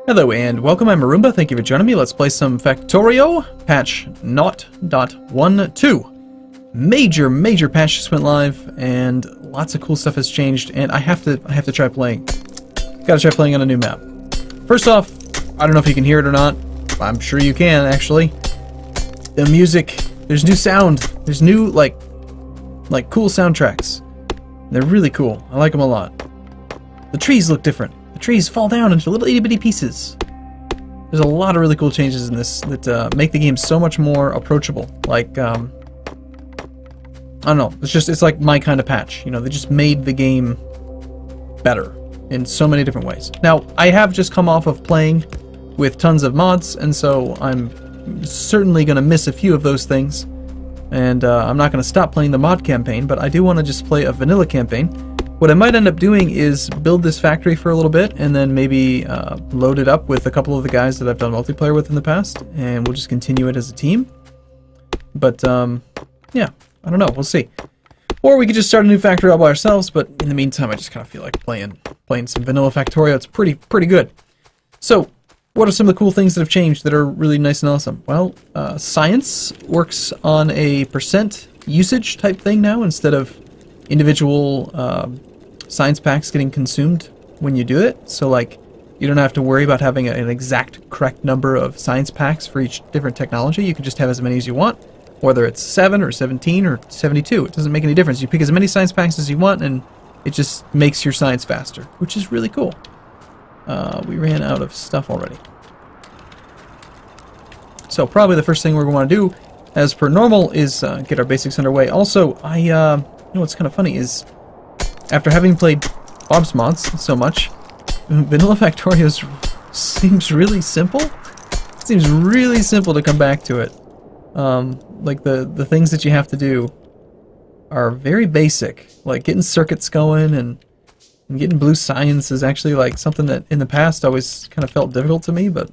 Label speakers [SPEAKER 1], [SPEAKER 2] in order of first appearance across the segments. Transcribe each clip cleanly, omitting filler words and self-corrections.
[SPEAKER 1] Hello and welcome, I'm Arumba, thank you for joining me. Let's play some Factorio, patch 0.12. Major patch just went live, and lots of cool stuff has changed, and I have to try playing. Gotta try playing on a new map. First off, I don't know if you can hear it or not. I'm sure you can, actually. The music, there's new sound, there's new, like cool soundtracks. They're really cool, I like them a lot. The trees look different. The trees fall down into little itty-bitty pieces. There's a lot of really cool changes in this that make the game so much more approachable. Like, I don't know, it's like my kind of patch. You know, they just made the game better in so many different ways. Now, I have just come off of playing with tons of mods, and so I'm certainly going to miss a few of those things. And I'm not going to stop playing the mod campaign, but I do want to just play a vanilla campaign. What I might end up doing is build this factory for a little bit, and then maybe load it up with a couple of the guys that I've done multiplayer with in the past, and we'll just continue it as a team. But, yeah, I don't know, we'll see. Or we could just start a new factory all by ourselves, but in the meantime, I just kind of feel like playing some vanilla Factorio. It's pretty good. So, what are some of the cool things that have changed that are really nice and awesome? Well, science works on a percent usage type thing now, instead of individual science packs getting consumed when you do it. So like, you don't have to worry about having an exact correct number of science packs for each different technology. You can just have as many as you want, whether it's 7 or 17 or 72. It doesn't make any difference. You pick as many science packs as you want, and it just makes your science faster, which is really cool. We ran out of stuff already. So probably the first thing we're going to want to do, as per normal, is get our basics underway. Also, you know what's kind of funny is, after having played Bob's Mods so much, Vanilla Factorio seems really simple. It seems really simple to come back to it. Like the things that you have to do are very basic. Like getting circuits going and getting blue science is actually like something that in the past always kind of felt difficult to me, but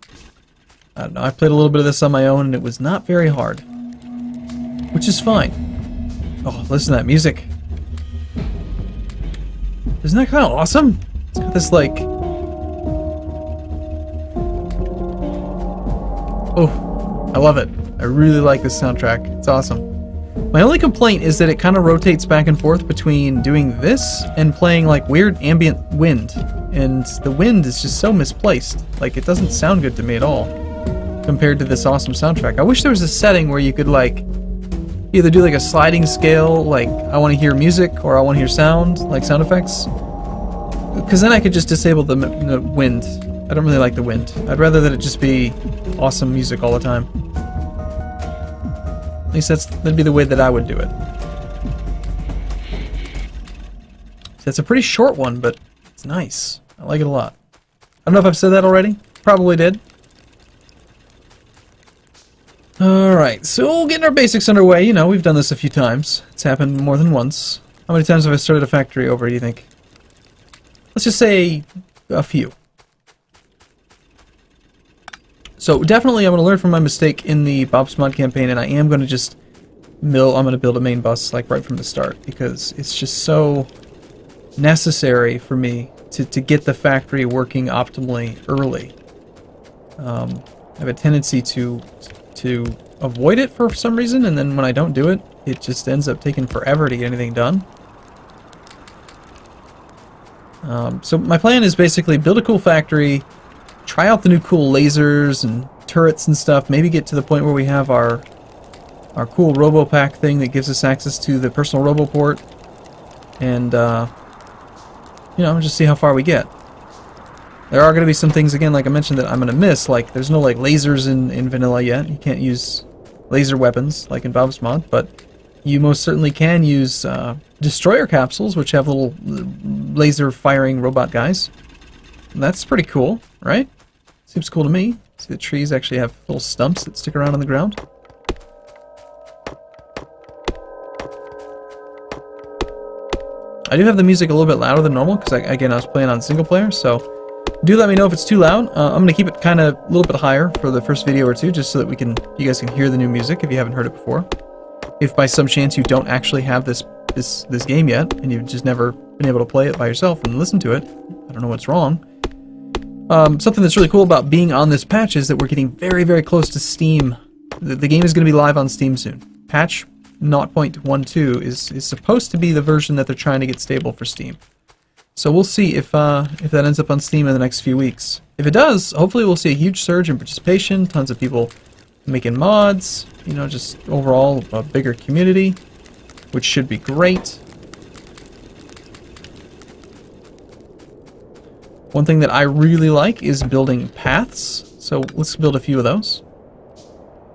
[SPEAKER 1] I don't know, I played a little bit of this on my own and it was not very hard. Which is fine. Oh, listen to that music. Isn't that kind of awesome? It's got this like... Oh, I love it. I really like this soundtrack. It's awesome. My only complaint is that it kind of rotates back and forth between doing this and playing like weird ambient wind. And the wind is just so misplaced. Like, it doesn't sound good to me at all compared to this awesome soundtrack. I wish there was a setting where you could like either do like a sliding scale, like I want to hear music or I want to hear sound, like sound effects. Because then I could just disable the wind. I don't really like the wind. I'd rather that it just be awesome music all the time. At least that'd be the way that I would do it. So it's a pretty short one, but it's nice. I like it a lot. I don't know if I've said that already. Probably did. Alright, so getting our basics underway. You know, we've done this a few times. It's happened more than once. How many times have I started a factory over, do you think? Let's just say a few. So definitely I'm going to learn from my mistake in the Bob's Mod campaign, and I am going to just I'm going to build a main bus like right from the start, because it's just so necessary for me to get the factory working optimally early. I have a tendency to avoid it for some reason, and then when I don't do it, it just ends up taking forever to get anything done. So my plan is basically build a cool factory, try out the new cool lasers and turrets and stuff, maybe get to the point where we have our cool RoboPack thing that gives us access to the personal RoboPort, and you know, just see how far we get. There are going to be some things, again, like I mentioned, that I'm going to miss. Like, there's no like lasers in vanilla yet. You can't use laser weapons like in Bob's Mod, but you most certainly can use destroyer capsules, which have little laser firing robot guys. And that's pretty cool, right? Seems cool to me. See, the trees actually have little stumps that stick around on the ground. I do have the music a little bit louder than normal because, again, I was playing on single player, so do let me know if it's too loud. I'm going to keep it kind of a little bit higher for the first video or two, just so that you guys can hear the new music if you haven't heard it before. If by some chance you don't actually have this game yet, and you've just never been able to play it by yourself and listen to it, I don't know what's wrong. Something that's really cool about being on this patch is that we're getting very, very close to Steam. The game is going to be live on Steam soon. Patch 0.12 is supposed to be the version that they're trying to get stable for Steam. So we'll see if that ends up on Steam in the next few weeks. If it does, hopefully we'll see a huge surge in participation, tons of people making mods, you know, just overall a bigger community, which should be great. One thing that I really like is building paths, so let's build a few of those.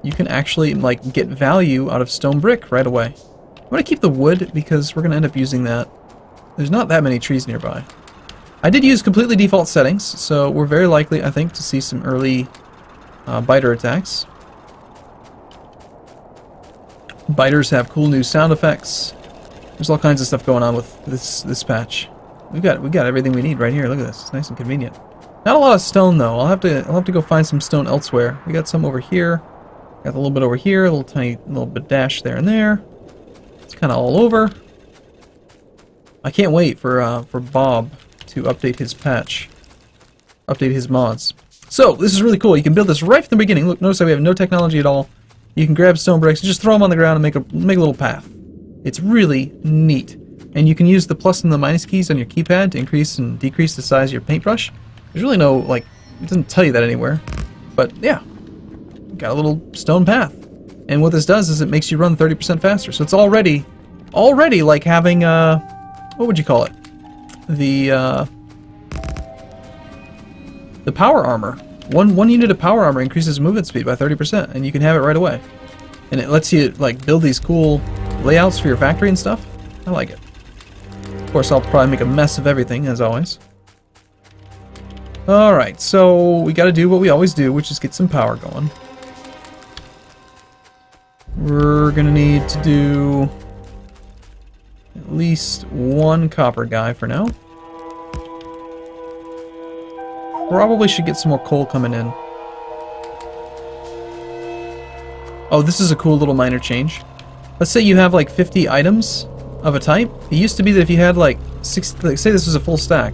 [SPEAKER 1] You can actually, like, get value out of stone brick right away. I'm going to keep the wood because we're going to end up using that. There's not that many trees nearby. I did use completely default settings, so we're very likely, I think, to see some early biter attacks. Biters have cool new sound effects. There's all kinds of stuff going on with this patch. We got everything we need right here. Look at this. It's nice and convenient. Not a lot of stone though. I'll have to go find some stone elsewhere. We got some over here. Got a little bit over here. A little bit dash there and there. It's kind of all over. I can't wait for Bob to update his patch, update his mods. So this is really cool. You can build this right from the beginning. Look, notice how we have no technology at all. You can grab stone bricks, just throw them on the ground and make a little path. It's really neat. And you can use the plus and the minus keys on your keypad to increase and decrease the size of your paintbrush. There's really no, like, it doesn't tell you that anywhere. But yeah, got a little stone path. And what this does is it makes you run 30% faster. So it's already like having, what would you call it? The power armor. One unit of power armor increases movement speed by 30%, and you can have it right away. And it lets you, like, build these cool layouts for your factory and stuff. I like it. Of course, I'll probably make a mess of everything, as always. Alright, so we gotta do what we always do, which is get some power going. We're gonna need to do at least one copper guy for now. Probably should get some more coal coming in. Oh, this is a cool little minor change. Let's say you have like 50 items of a type. It used to be that if you had like 6, like say this was a full stack,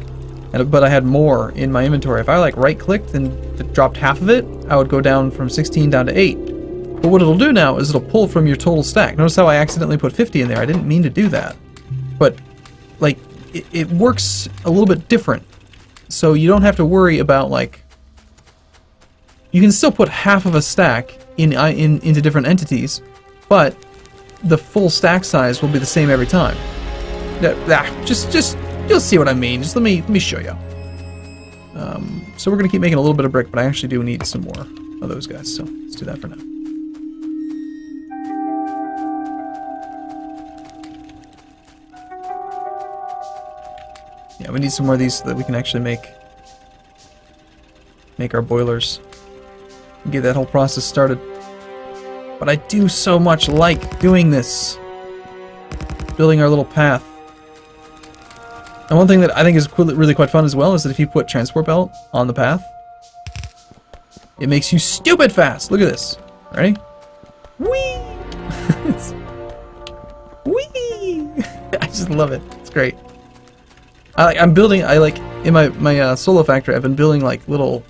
[SPEAKER 1] but I had more in my inventory. If I like right-clicked and dropped half of it, I would go down from 16 down to 8. But what it'll do now is it'll pull from your total stack. Notice how I accidentally put 50 in there. I didn't mean to do that. But like it works a little bit different. So you don't have to worry about, like, you can still put half of a stack into different entities, but the full stack size will be the same every time. Just you'll see what I mean. Just let me show you. So we're gonna keep making a little bit of brick, but I actually do need some more of those guys. So let's do that for now. Yeah, we need some more of these so that we can actually make our boilers and get that whole process started. But I do so much like doing this, building our little path. And one thing that I think is really quite fun as well is that if you put transport belt on the path, it makes you stupid fast. Look at this. Ready? Whee! Whee! I just love it. It's great. I'm building, in my solo factory, I've been building like little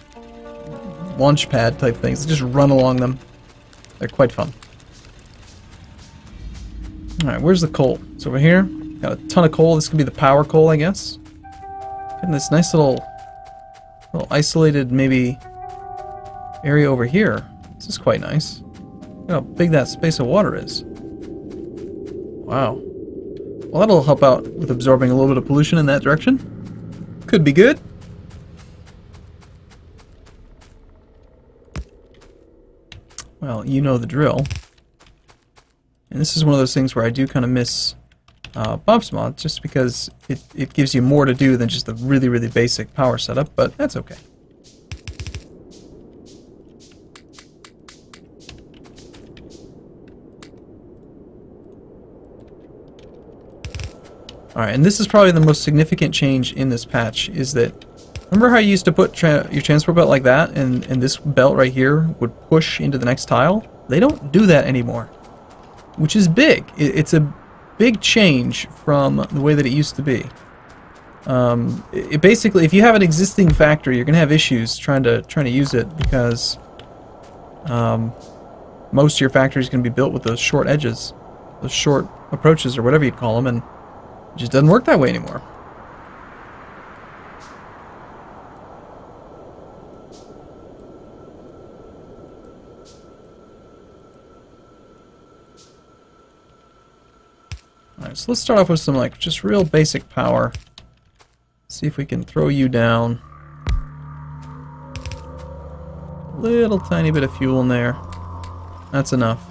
[SPEAKER 1] launch pad type things. Just run along them. They're quite fun. Alright, where's the coal? It's over here. Got a ton of coal. This could be the power coal, I guess. Getting this nice little isolated, maybe, area over here. This is quite nice. Look how big that space of water is. Wow. Well, that'll help out with absorbing a little bit of pollution in that direction. Could be good. Well, you know the drill. And this is one of those things where I do kind of miss Bob's mod, just because it gives you more to do than just the really, really basic power setup, but that's okay. Alright, and this is probably the most significant change in this patch, is that, remember how you used to put your transport belt like that, and this belt right here would push into the next tile? They don't do that anymore, which is big. It's a big change from the way that it used to be. Basically, if you have an existing factory, you're gonna have issues trying to use it because most of your factory is gonna be built with those short edges, those short approaches, or whatever you'd call them, and it just doesn't work that way anymore. Alright, so let's start off with some like just real basic power. See if we can throw you down. Little tiny bit of fuel in there. That's enough.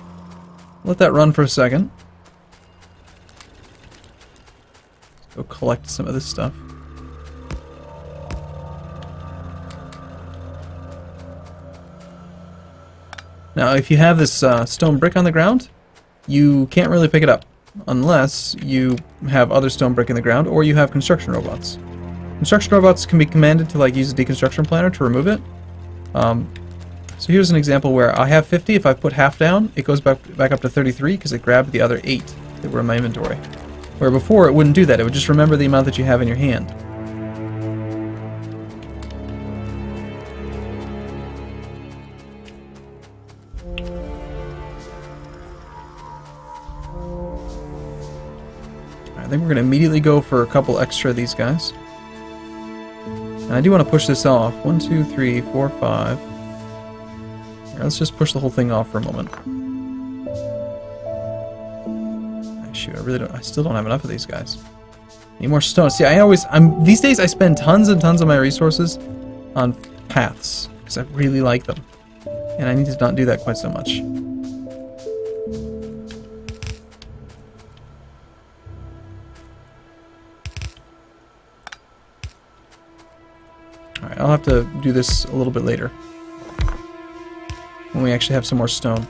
[SPEAKER 1] Let that run for a second. Let's go collect some of this stuff. Now, if you have this stone brick on the ground, you can't really pick it up unless you have other stone brick in the ground or you have construction robots. Construction robots can be commanded to like use a deconstruction planner to remove it. So here's an example where I have 50. If I put half down, it goes back up to 33 because it grabbed the other 8 that were in my inventory. Where before it wouldn't do that. It would just remember the amount that you have in your hand. I think we're going to immediately go for a couple extra of these guys. And I do want to push this off. 1, 2, 3, 4, 5. Right, let's just push the whole thing off for a moment. Shoot, I still don't have enough of these guys. Need more stone. See, these days I spend tons and tons of my resources on paths because I really like them, and I need to not do that quite so much. Alright, I'll have to do this a little bit later when we actually have some more stone.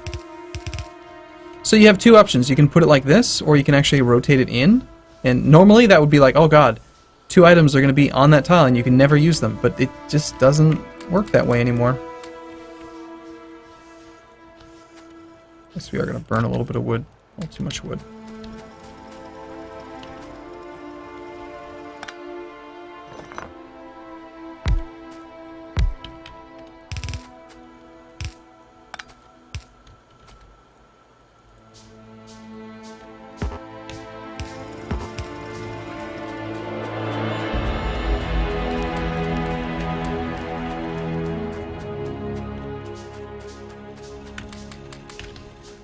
[SPEAKER 1] So you have two options. You can put it like this, or you can actually rotate it in. And normally that would be like, oh god, 2 items are going to be on that tile and you can never use them. But it just doesn't work that way anymore. Guess we are going to burn a little bit of wood. A little too much wood.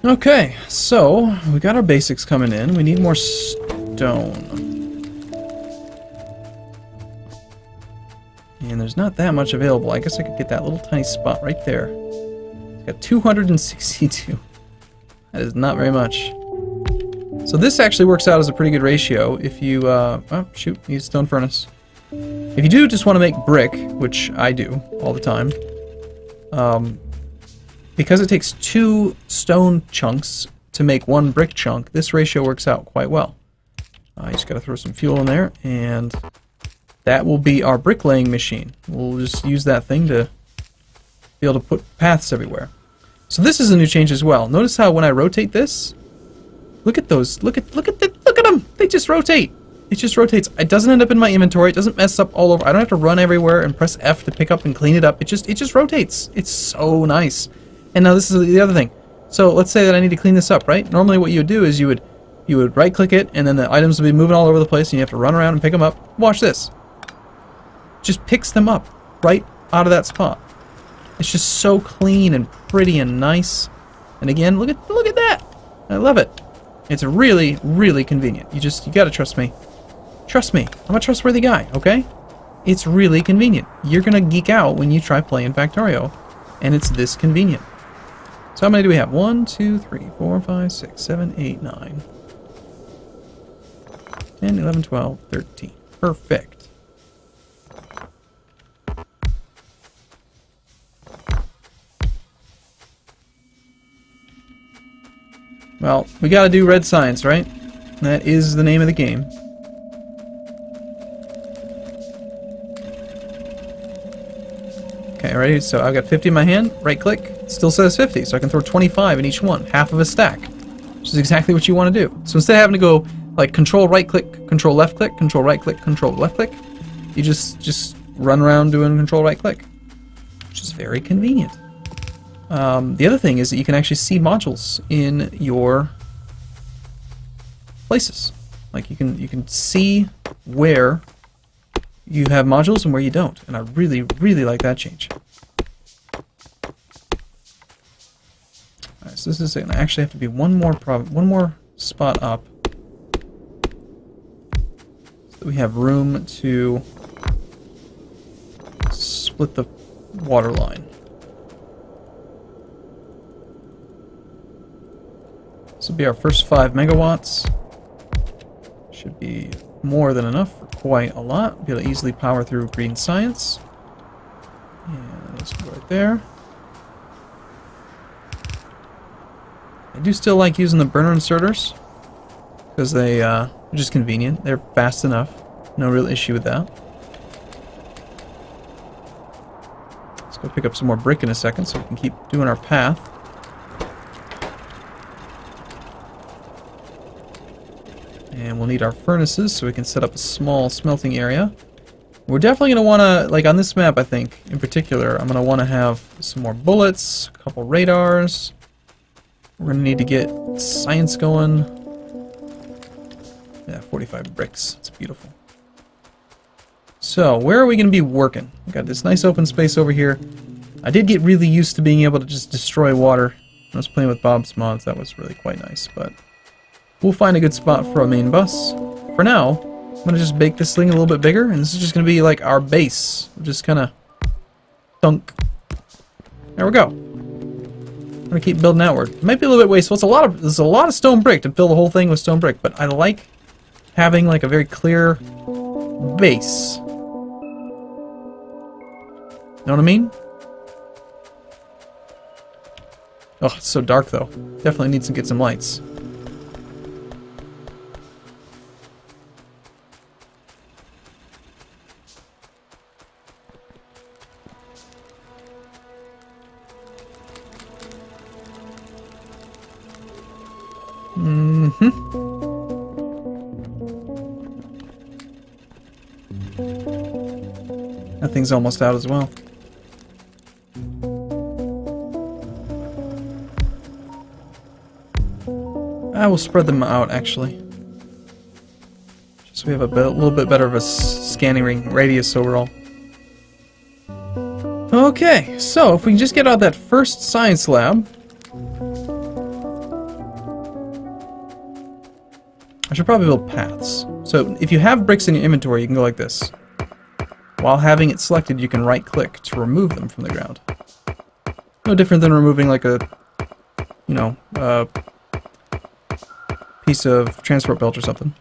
[SPEAKER 1] Okay, so we got our basics coming in. We need more stone. And there's not that much available. I guess I could get that little tiny spot right there. It's got 262. That is not very much. So this actually works out as a pretty good ratio if you, oh shoot, need a stone furnace. If you do just want to make brick, which I do all the time, because it takes 2 stone chunks to make 1 brick chunk, this ratio works out quite well. I just gotta throw some fuel in there, and that will be our bricklaying machine. We'll just use that thing to be able to put paths everywhere. So this is a new change as well. Notice how when I rotate this, look at those, look at them! They just rotate! It just rotates. It doesn't end up in my inventory. It doesn't mess up all over. I don't have to run everywhere and press F to pick up and clean it up. It just rotates. It's so nice. And now this is the other thing. So let's say that I need to clean this up, right? Normally what you would do is you would right click it and then the items would be moving all over the place and you have to run around and pick them up. Watch this. Just picks them up right out of that spot. It's just so clean and pretty and nice. And again, look at that. I love it. It's really, really convenient. You gotta trust me. Trust me. I'm a trustworthy guy, okay? It's really convenient. You're gonna geek out when you try playing Factorio, and it's this convenient. So how many do we have? 1, 2, 3, 4, 5, 6, 7, 8, 9, 10, 11, 12, 13. Perfect. Well, we gotta do red science, right? That is the name of the game. Okay, ready? So I've got 50 in my hand, right click, it still says 50, so I can throw 25 in each one, half of a stack, which is exactly what you want to do. So instead of having to go like control right click, control left click, control right click, control left click, you just run around doing control right click, which is very convenient. The other thing is that you can actually see modules in your places. Like you can see where you have modules and where you don't, and I really like that change. Alright, so this is going to actually have to be one more spot up, so that we have room to split the water line. This will be our first 5 megawatts. Should be more than enough for quite a lot. Be able to easily power through green science. And let's go right there. I do still like using the burner inserters because they're just convenient. They're fast enough. No real issue with that. Let's go pick up some more brick in a second so we can keep doing our path. And we'll need our furnaces so we can set up a small smelting area. We're definitely going to want to, like on this map I think, in particular, I'm going to want to have some more bullets, a couple radars. We're going to need to get science going. Yeah, 45 bricks. It's beautiful. So, where are we going to be working? We've got this nice open space over here. I did get really used to being able to just destroy water. I was playing with Bob's mods. That was really quite nice, but we'll find a good spot for a main bus. For now, I'm going to just make this thing a little bit bigger, and this is just going to be like our base. We'll just kind of thunk. There we go. I'm going to keep building outward. It might be a little bit wasteful. There's a lot of stone brick to fill the whole thing with stone brick, but I like having like a very clear base. Know what I mean? Oh, it's so dark though. Definitely needs to get some lights. That thing's almost out as well. I will spread them out actually. Just so we have a little bit better of a scanning radius overall. Okay, so if we can just get out that first science lab. I should probably build paths. So if you have bricks in your inventory, you can go like this. While having it selected, you can right-click to remove them from the ground. No different than removing like a, you know, piece of transport belt or something.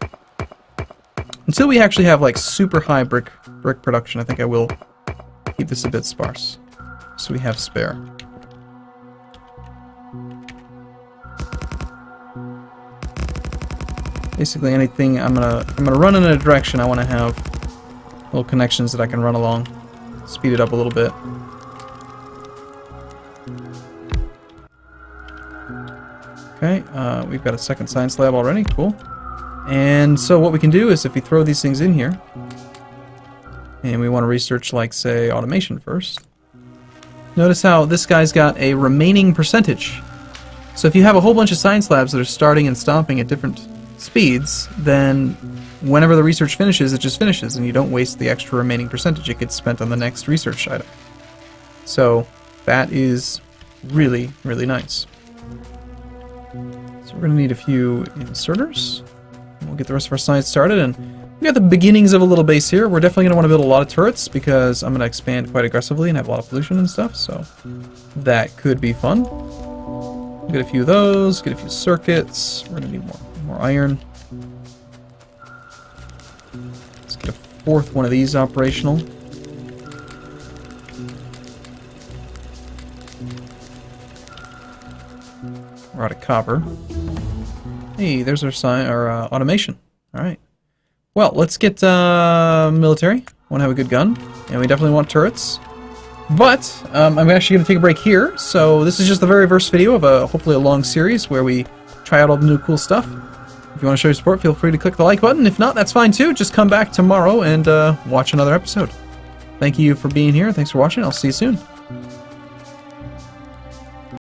[SPEAKER 1] Until we actually have like super high brick production, I think I will keep this a bit sparse, so we have spare. Basically anything I'm gonna run in a direction, I want to have little connections that I can run along, speed it up a little bit. Okay, we've got a second science lab already, cool. And so what we can do is if we throw these things in here, and we want to research like say automation first, notice how this guy's got a remaining percentage. So if you have a whole bunch of science labs that are starting and stopping at different speeds, then whenever the research finishes, it just finishes, and you don't waste the extra remaining percentage. It gets spent on the next research item. So that is really, really nice. So we're going to need a few inserters. We'll get the rest of our science started, and we got the beginnings of a little base here. We're definitely going to want to build a lot of turrets because I'm going to expand quite aggressively and have a lot of pollution and stuff, so that could be fun. Get a few of those, get a few circuits. We're going to need more iron. Let's get a fourth one of these operational. We're out of copper. Hey, there's our automation. Alright. Well, let's get military. Want to have a good gun. And we definitely want turrets. But, I'm actually going to take a break here. So, this is just the very first video of hopefully a long series where we try out all the new cool stuff. If you want to show your support, feel free to click the like button. If not, that's fine too. Just come back tomorrow and watch another episode. Thank you for being here. Thanks for watching. I'll see you soon.